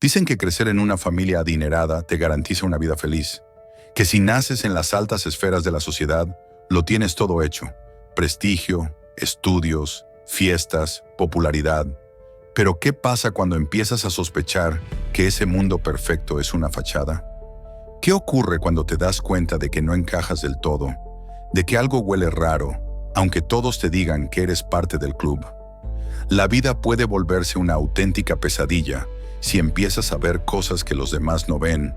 Dicen que crecer en una familia adinerada te garantiza una vida feliz, que si naces en las altas esferas de la sociedad, lo tienes todo hecho: prestigio, estudios, fiestas, popularidad. Pero ¿qué pasa cuando empiezas a sospechar que ese mundo perfecto es una fachada? ¿Qué ocurre cuando te das cuenta de que no encajas del todo, de que algo huele raro, aunque todos te digan que eres parte del club? La vida puede volverse una auténtica pesadilla si empiezas a ver cosas que los demás no ven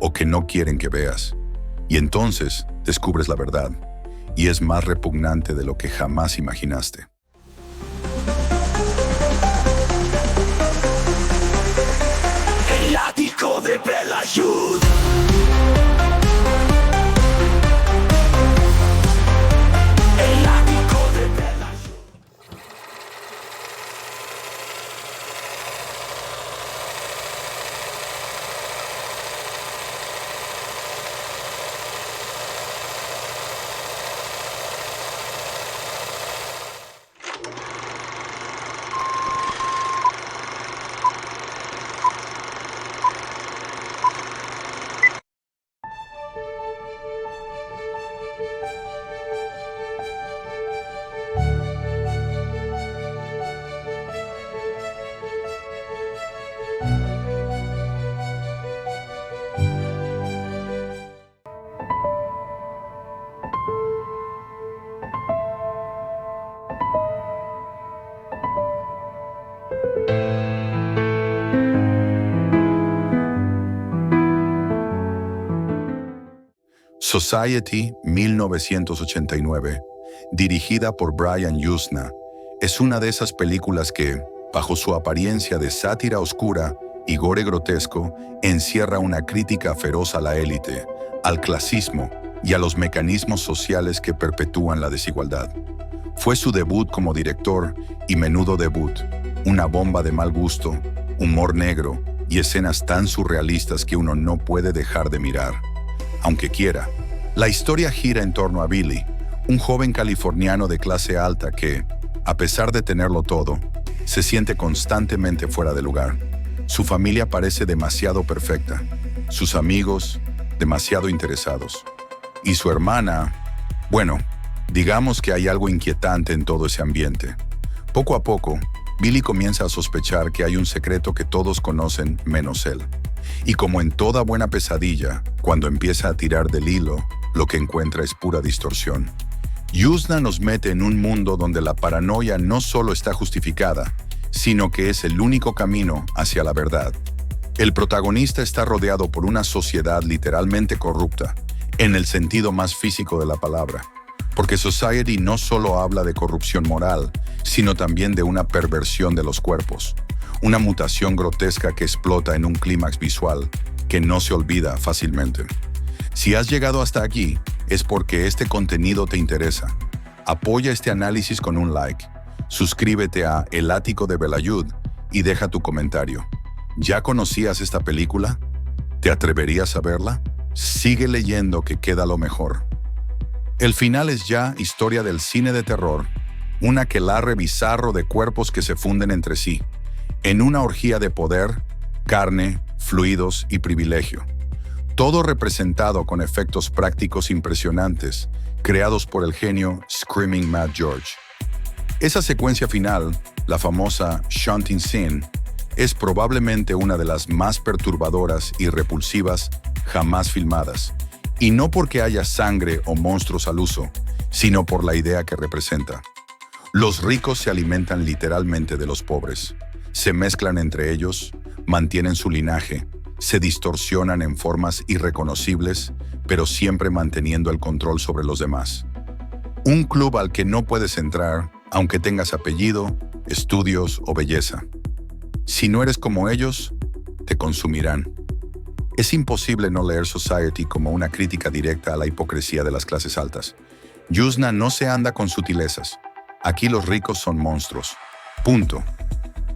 o que no quieren que veas. Y entonces descubres la verdad, y es más repugnante de lo que jamás imaginaste. El ático de Belayud. El ático de Belayud. Society 1989, dirigida por Brian Yuzna, es una de esas películas que, bajo su apariencia de sátira oscura y gore grotesco, encierra una crítica feroz a la élite, al clasismo y a los mecanismos sociales que perpetúan la desigualdad. Fue su debut como director y menudo debut, una bomba de mal gusto, humor negro y escenas tan surrealistas que uno no puede dejar de mirar, aunque quiera. La historia gira en torno a Billy, un joven californiano de clase alta que, a pesar de tenerlo todo, se siente constantemente fuera de lugar. Su familia parece demasiado perfecta, sus amigos demasiado interesados. Y su hermana, bueno, digamos que hay algo inquietante en todo ese ambiente. Poco a poco, Billy comienza a sospechar que hay un secreto que todos conocen menos él. Y como en toda buena pesadilla, cuando empieza a tirar del hilo, lo que encuentra es pura distorsión. Yuzna nos mete en un mundo donde la paranoia no solo está justificada, sino que es el único camino hacia la verdad. El protagonista está rodeado por una sociedad literalmente corrupta, en el sentido más físico de la palabra, porque Society no solo habla de corrupción moral, sino también de una perversión de los cuerpos, una mutación grotesca que explota en un clímax visual que no se olvida fácilmente. Si has llegado hasta aquí, es porque este contenido te interesa. Apoya este análisis con un like, suscríbete a El Ático de Belayud y deja tu comentario. ¿Ya conocías esta película? ¿Te atreverías a verla? Sigue leyendo, que queda lo mejor. El final es ya historia del cine de terror, un aquelarre bizarro de cuerpos que se funden entre sí, en una orgía de poder, carne, fluidos y privilegio. Todo representado con efectos prácticos impresionantes, creados por el genio Screaming Mad George. Esa secuencia final, la famosa Shunting Scene, es probablemente una de las más perturbadoras y repulsivas jamás filmadas, y no porque haya sangre o monstruos al uso, sino por la idea que representa. Los ricos se alimentan literalmente de los pobres, se mezclan entre ellos, mantienen su linaje, se distorsionan en formas irreconocibles, pero siempre manteniendo el control sobre los demás. Un club al que no puedes entrar, aunque tengas apellido, estudios o belleza. Si no eres como ellos, te consumirán. Es imposible no leer Society como una crítica directa a la hipocresía de las clases altas. Yuzna no se anda con sutilezas. Aquí los ricos son monstruos. Punto.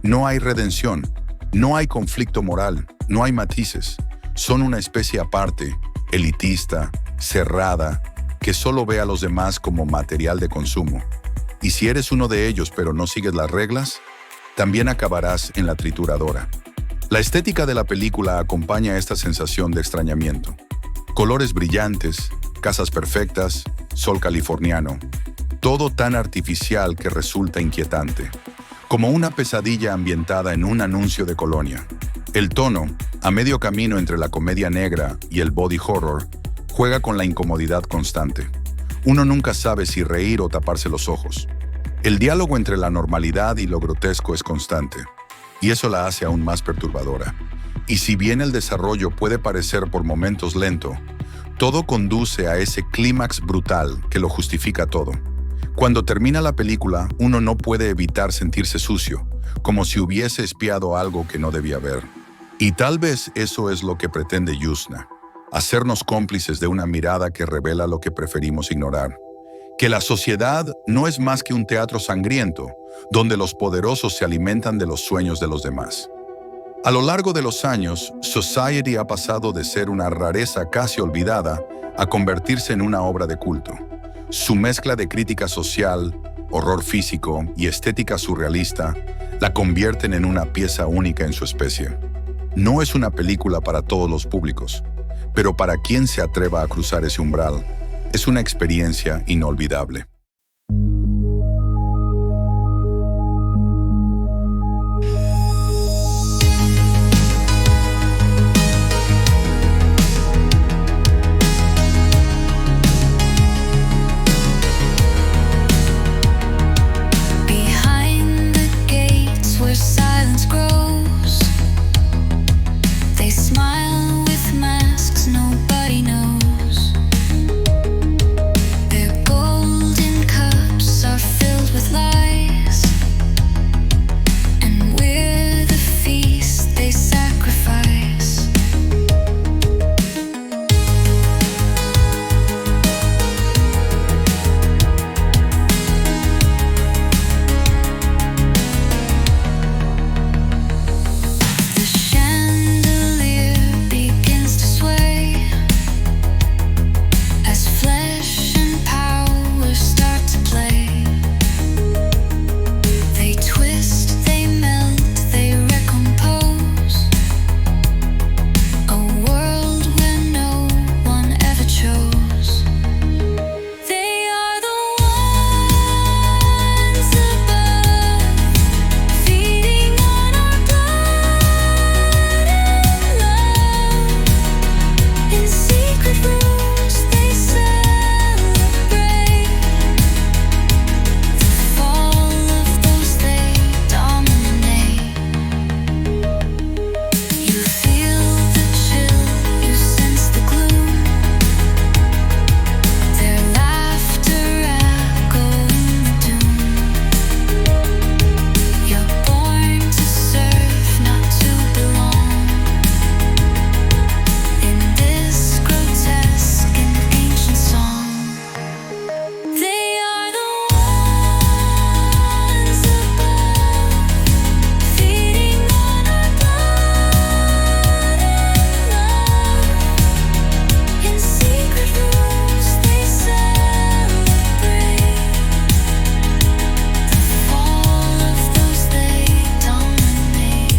No hay redención, no hay conflicto moral, no hay matices. Son una especie aparte, elitista, cerrada, que solo ve a los demás como material de consumo. Y si eres uno de ellos pero no sigues las reglas, también acabarás en la trituradora. La estética de la película acompaña esta sensación de extrañamiento. Colores brillantes, casas perfectas, sol californiano, todo tan artificial que resulta inquietante, como una pesadilla ambientada en un anuncio de colonia. El tono, a medio camino entre la comedia negra y el body horror, juega con la incomodidad constante. Uno nunca sabe si reír o taparse los ojos. El diálogo entre la normalidad y lo grotesco es constante, y eso la hace aún más perturbadora. Y si bien el desarrollo puede parecer por momentos lento, todo conduce a ese clímax brutal que lo justifica todo. Cuando termina la película, uno no puede evitar sentirse sucio, como si hubiese espiado algo que no debía ver. Y tal vez eso es lo que pretende Yuzna, hacernos cómplices de una mirada que revela lo que preferimos ignorar. Que la sociedad no es más que un teatro sangriento, donde los poderosos se alimentan de los sueños de los demás. A lo largo de los años, Society ha pasado de ser una rareza casi olvidada a convertirse en una obra de culto. Su mezcla de crítica social, horror físico y estética surrealista la convierten en una pieza única en su especie. No es una película para todos los públicos, pero para quien se atreva a cruzar ese umbral, es una experiencia inolvidable. Behind the gates where silence grows, they smile with masks nobody knows. Their golden cups are filled with lies, and we're the feast they sacrifice. The chandelier begins to sway as flesh and power start to play. They twist, they melt, they recompose. A world where no one ever chose. They are the ones above, feeding on our blood and love. In secret rooms they celebrate the fall of those they dominate. You feel the chill, you sense the gloom. Their laughter echoing the doom. You're born to serve, not to belong. In this grotesque and ancient song, they are the ones above, feeding on our blood and love. In secret rooms they celebrate the fall of those they dominate.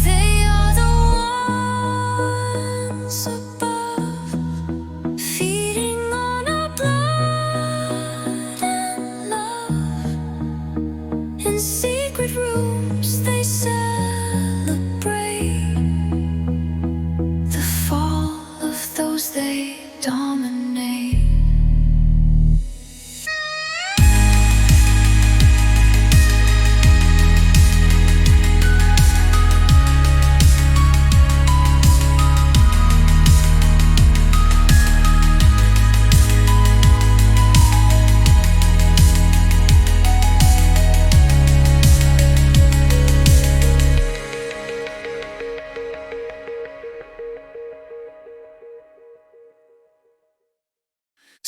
They are the ones above, feeding on our blood and love. In secret rooms they celebrate the fall of those they dominate.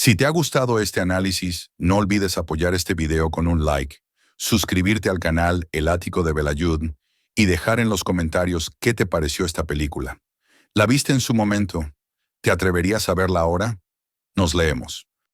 Si te ha gustado este análisis, no olvides apoyar este video con un like, suscribirte al canal El Ático de Belayud y dejar en los comentarios qué te pareció esta película. ¿La viste en su momento? ¿Te atreverías a verla ahora? Nos leemos.